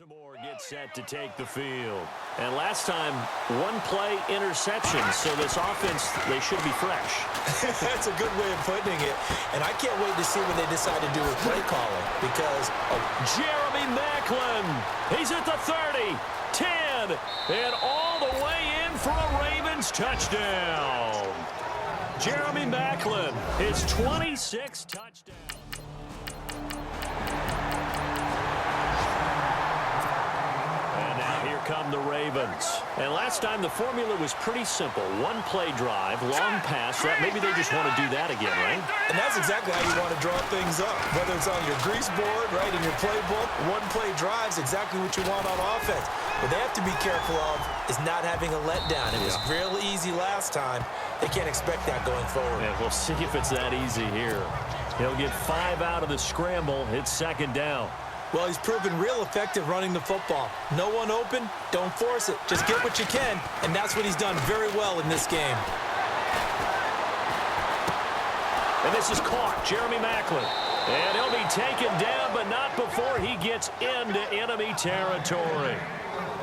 Baltimore gets set to take the field. And last time, one-play interception. So this offense, they should be fresh. That's a good way of putting it. And I can't wait to see what they decide to do with play calling. Because Jeremy Maclin, he's at the 30, 10, and all the way in for a Ravens touchdown. Jeremy Maclin, his 26th touchdown. Come the Ravens. And last time the formula was pretty simple. One play drive, long pass. Maybe they just want to do that again, right? And that's exactly how you want to draw things up. Whether it's on your grease board, right, in your playbook, one play drive is exactly what you want on offense. What they have to be careful of is not having a letdown. It was real easy last time. They can't expect that going forward. Yeah, we'll see if it's that easy here. He'll get 5 out of the scramble. It's second down. Well, he's proven real effective running the football. No one open, don't force it. Just get what you can, and that's what he's done very well in this game. And this is caught, Jeremy Maclin. And he'll be taken down, but not before he gets into enemy territory.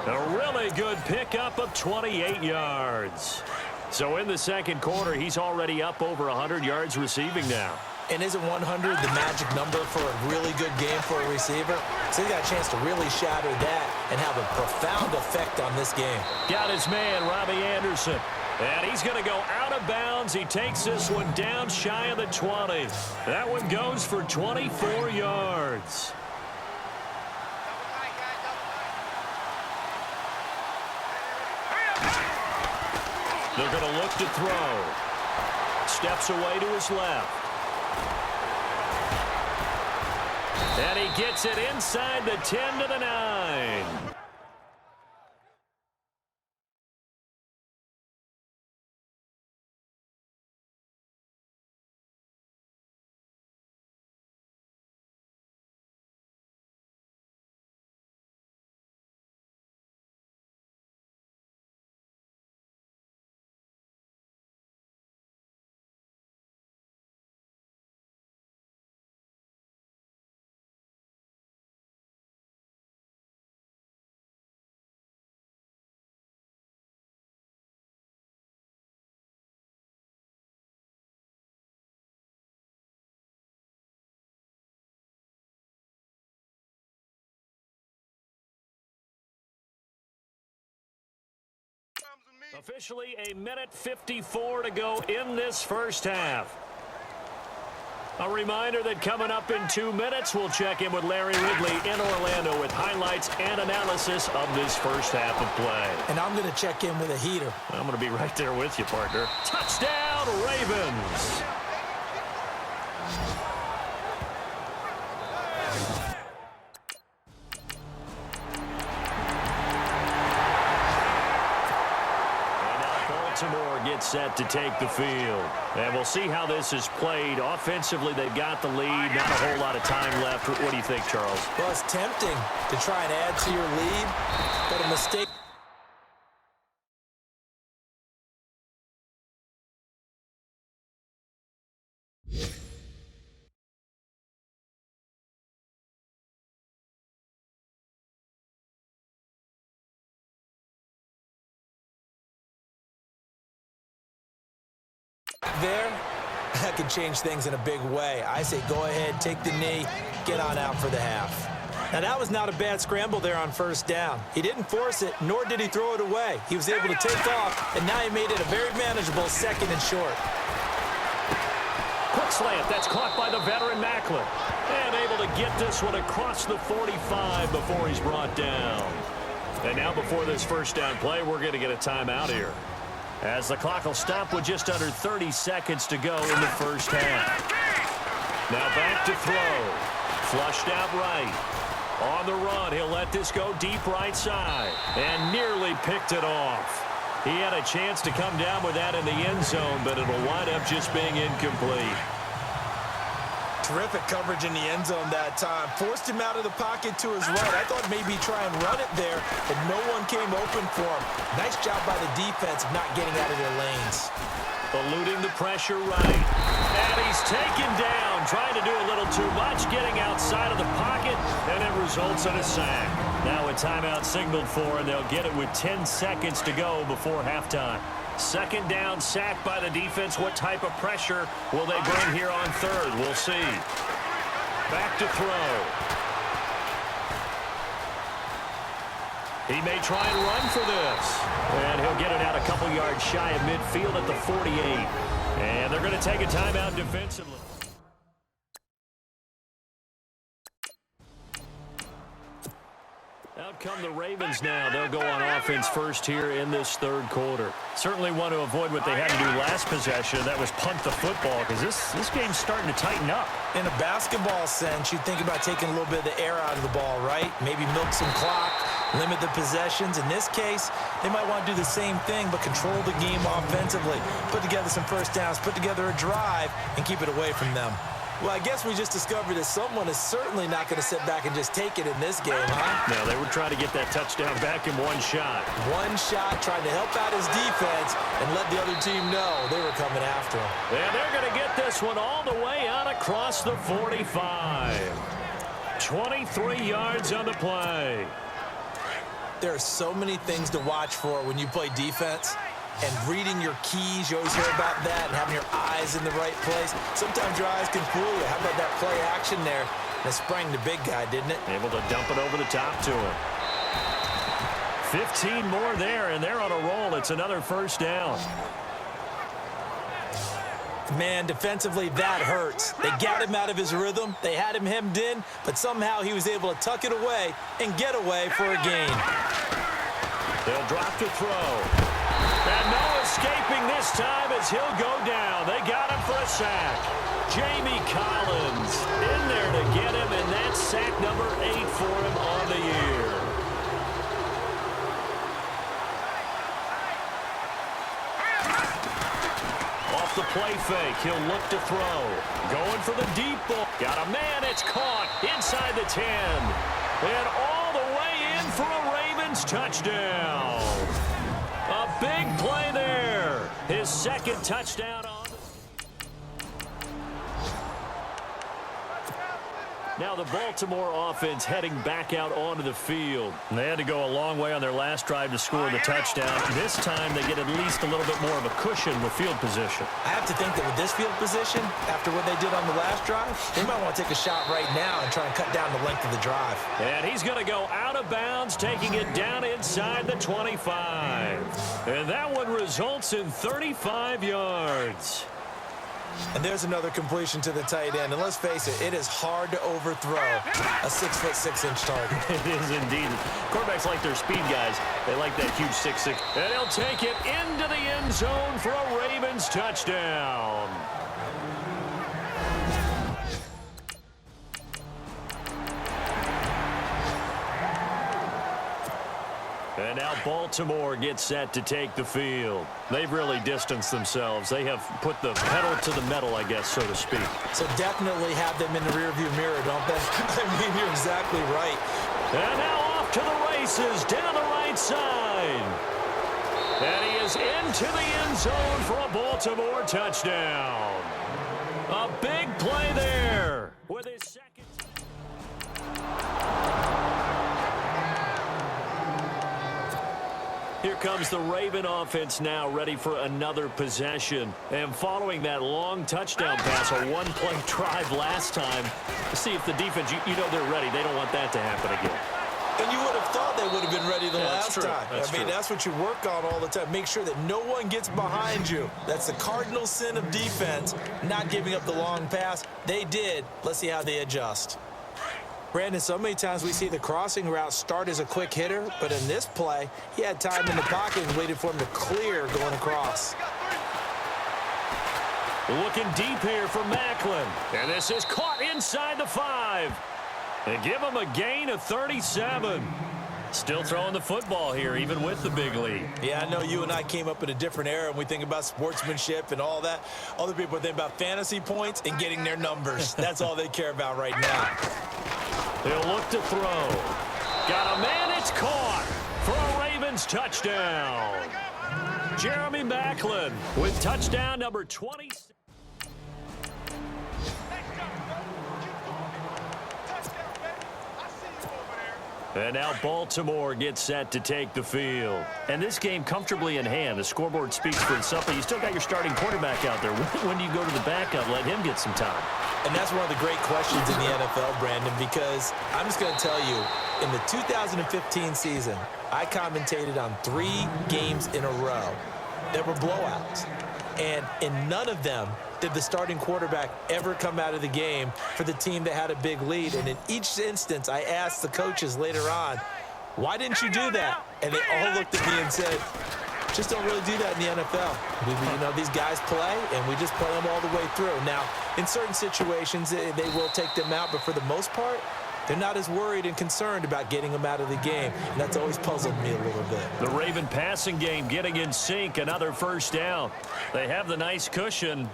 A really good pickup of 28 yards. So in the second quarter, he's already up over 100 yards receiving now. And isn't 100 the magic number for a really good game for a receiver? So he got a chance to really shatter that and have a profound effect on this game. Got his man, Robbie Anderson. And he's going to go out of bounds. He takes this one down shy of the 20. That one goes for 24 yards. They're going to look to throw. Steps away to his left. And he gets it inside the 10 to the 9. Officially a minute 54 to go in this first half. A reminder that coming up in 2 minutes, we'll check in with Larry Ridley in Orlando with highlights and analysis of this first half of play. And I'm going to check in with a heater. I'm going to be right there with you, partner. Touchdown, Ravens! Baltimore gets set to take the field. And we'll see how this is played. Offensively, they've got the lead. Not a whole lot of time left. What do you think, Charles? Well, it's tempting to try and add to your lead, but a mistake. There, that could change things in a big way. I say go ahead, take the knee, get on out for the half. Now, that was not a bad scramble there on first down. He didn't force it, nor did he throw it away. He was able to take off, and now he made it a very manageable second and short. Quick slant, that's caught by the veteran Maclin. And able to get this one across the 45 before he's brought down. And now before this first down play, we're going to get a timeout here, as the clock will stop with just under 30 seconds to go in the first half. Now back to throw. Flushed out right. On the run, he'll let this go deep right side. And nearly picked it off. He had a chance to come down with that in the end zone, but it'll wind up just being incomplete. Terrific coverage in the end zone that time. Forced him out of the pocket to his right. I thought maybe try and run it there, but no one came open for him. Nice job by the defense of not getting out of their lanes. Eluding the pressure right. And he's taken down, trying to do a little too much, getting outside of the pocket, and it results in a sack. Now a timeout signaled for, and they'll get it with 10 seconds to go before halftime. Second down, sack by the defense. What type of pressure will they bring here on third? We'll see. Back to throw. He may try and run for this. And he'll get it out a couple yards shy of midfield at the 48. And they're going to take a timeout defensively. Out come the Ravens now. They'll go on offense first here in this third quarter. Certainly want to avoid what they had to do last possession. That was punt the football, because this game's starting to tighten up. In a basketball sense, you think about taking a little bit of the air out of the ball, right? Maybe milk some clock, limit the possessions. In this case, they might want to do the same thing, but control the game offensively. Put together some first downs, put together a drive, and keep it away from them. Well, I guess we just discovered that someone is certainly not going to sit back and just take it in this game, huh? No, they were trying to get that touchdown back in one shot. One shot, trying to help out his defense and let the other team know they were coming after him. And they're going to get this one all the way out across the 45. 23 yards on the play. There are so many things to watch for when you play defense. And reading your keys, you always hear about that, and having your eyes in the right place. Sometimes your eyes can fool you. How about that play action there? And it sprang the big guy, didn't it? Able to dump it over the top to him. 15 more there, and they're on a roll. It's another first down. Man, defensively, that hurts. They got him out of his rhythm. They had him hemmed in, but somehow he was able to tuck it away and get away for a gain. They'll drop to throw. And no escaping this time as he'll go down. They got him for a sack. Jamie Collins in there to get him, and that's sack number 8 for him on the year. Off the play fake, he'll look to throw. Going for the deep ball. Got a man, it's caught inside the 10. And all the way in for a Ravens touchdown. A big play there. His second touchdown on. Now the Baltimore offense heading back out onto the field. And they had to go a long way on their last drive to score the touchdown. This time they get at least a little bit more of a cushion with field position. I have to think that with this field position, after what they did on the last drive, they might want to take a shot right now and try and cut down the length of the drive. And he's going to go out of bounds, taking it down inside the 25. And that one results in 35 yards. And there's another completion to the tight end. And let's face it, it is hard to overthrow a 6'6" target. It is indeed. Quarterbacks like their speed guys. They like that huge 6'6". And he'll take it into the end zone for a Ravens touchdown. And now Baltimore gets set to take the field. They've really distanced themselves. They have put the pedal to the metal, I guess, so to speak. So definitely have them in the rearview mirror, don't they? I mean, you're exactly right. And now off to the races down the right side. And he is into the end zone for a Baltimore touchdown. A big play there with his second. Here comes the Raven offense now, ready for another possession. And following that long touchdown pass, a one-play drive last time, see if the defense, you know they're ready. They don't want that to happen again. And you would have thought they would have been ready the last time. That's true. That's what you work on all the time. Make sure that no one gets behind you. That's the cardinal sin of defense, not giving up the long pass. They did. Let's see how they adjust. Brandon, so many times we see the crossing route start as a quick hitter, but in this play, he had time in the pocket and waited for him to clear going across. Looking deep here for Macklin. And this is caught inside the 5. They give him a gain of 37. Still throwing the football here, even with the big lead. Yeah, I know you and I came up in a different era, and we think about sportsmanship and all that. Other people think about fantasy points and getting their numbers. That's all they care about right now. They'll look to throw. Got a man, it's caught for a Ravens touchdown. Jeremy Macklin with touchdown number 26. And now Baltimore gets set to take the field. And this game comfortably in hand. The scoreboard speaks for itself, but you still got your starting quarterback out there. When do you go to the backup, let him get some time? And that's one of the great questions in the NFL, Brandon, because I'm just going to tell you, in the 2015 season, I commentated on 3 games in a row that were blowouts. And in none of them did the starting quarterback ever come out of the game for the team that had a big lead. And in each instance, I asked the coaches later on, why didn't you do that? And they all looked at me and said, just don't really do that in the NFL. These guys play, and we just play them all the way through. Now, in certain situations, they will take them out, but for the most part, they're not as worried and concerned about getting them out of the game. And that's always puzzled me a little bit. The Raven passing game getting in sync, another first down. They have the nice cushion.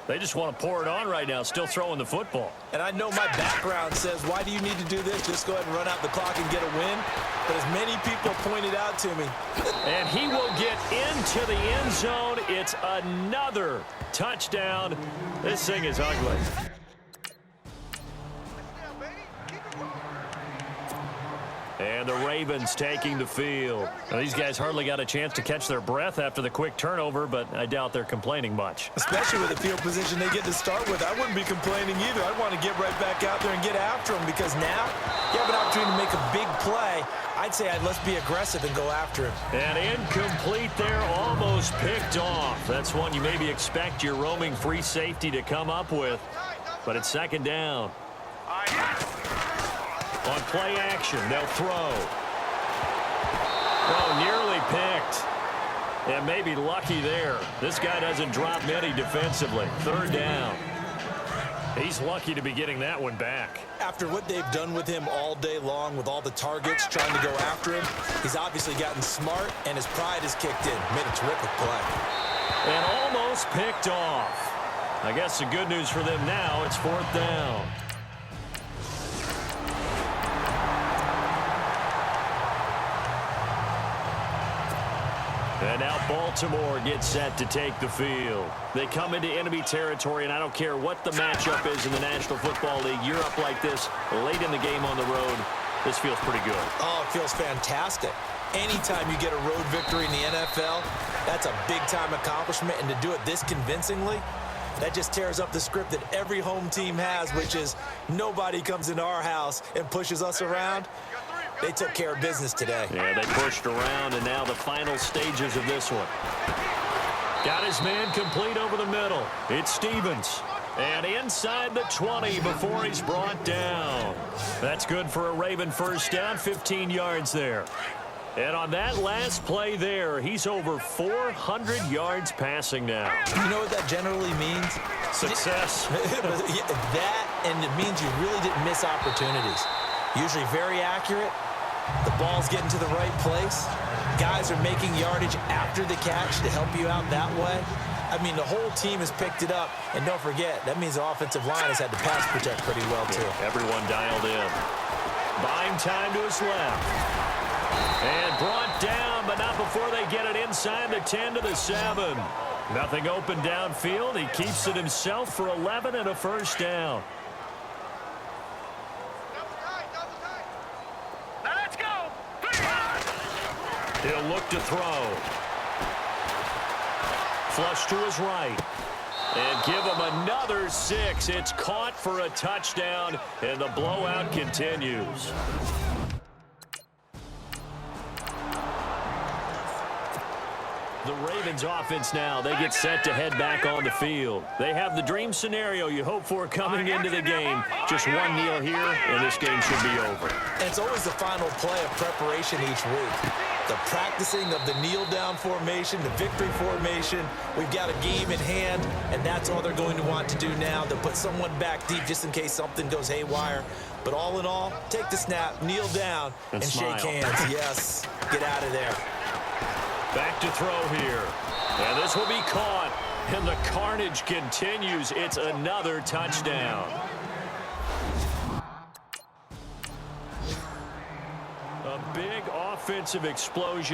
They just want to pour it on right now, still throwing the football. And I know my background says, why do you need to do this? Just go ahead and run out the clock and get a win. But as many people pointed out to me. And he will get into the end zone. It's another touchdown. This thing is ugly. And the Ravens taking the field. Now, these guys hardly got a chance to catch their breath after the quick turnover, but I doubt they're complaining much. Especially with the field position they get to start with. I wouldn't be complaining either. I'd want to get right back out there and get after them, because now you have an opportunity to make a big play. I'd say let's be aggressive and go after him. And incomplete there, almost picked off. That's one you maybe expect your roaming free safety to come up with, but it's second down. On play action, they'll throw. Oh, nearly picked. And maybe lucky there. This guy doesn't drop many defensively. Third down. He's lucky to be getting that one back. After what they've done with him all day long, with all the targets trying to go after him, he's obviously gotten smart, and his pride has kicked in. Made a terrific play. And almost picked off. I guess the good news for them now, it's fourth down. And now Baltimore gets set to take the field. They come into enemy territory, and I don't care what the matchup is in the National Football League. You're up like this late in the game on the road. This feels pretty good. Oh, it feels fantastic. Anytime you get a road victory in the NFL, that's a big-time accomplishment. And to do it this convincingly, that just tears up the script that every home team has, which is nobody comes into our house and pushes us around. They took care of business today. Yeah, they pushed around, and now the final stages of this one. Got his man complete over the middle. It's Stevens. And inside the 20 before he's brought down. That's good for a Raven first down, 15 yards there. And on that last play there, he's over 400 yards passing now. You know what that generally means? Success. That, and it means you really didn't miss opportunities. Usually very accurate. The ball's getting to the right place. Guys are making yardage after the catch to help you out that way. I mean, the whole team has picked it up. And don't forget, that means the offensive line has had to pass protect pretty well, too. Yeah, everyone dialed in. Buying time to his left. And brought down, but not before they get it inside the 10 to the 7. Nothing open downfield. He keeps it himself for 11 and a first down. He'll look to throw. Flush to his right. And give him another 6. It's caught for a touchdown, and the blowout continues. The Ravens offense now, they get set to head back on the field. They have the dream scenario you hope for coming into the game. Just one kneel here, and this game should be over. And it's always the final play of preparation each week. The practicing of the kneel-down formation, the victory formation. We've got a game in hand, and that's all they're going to want to do now. They'll put someone back deep just in case something goes haywire. But all in all, take the snap, kneel down, and shake hands. Yes, get out of there. Back to throw here. And this will be caught. And the carnage continues. It's another touchdown. A big offensive explosion.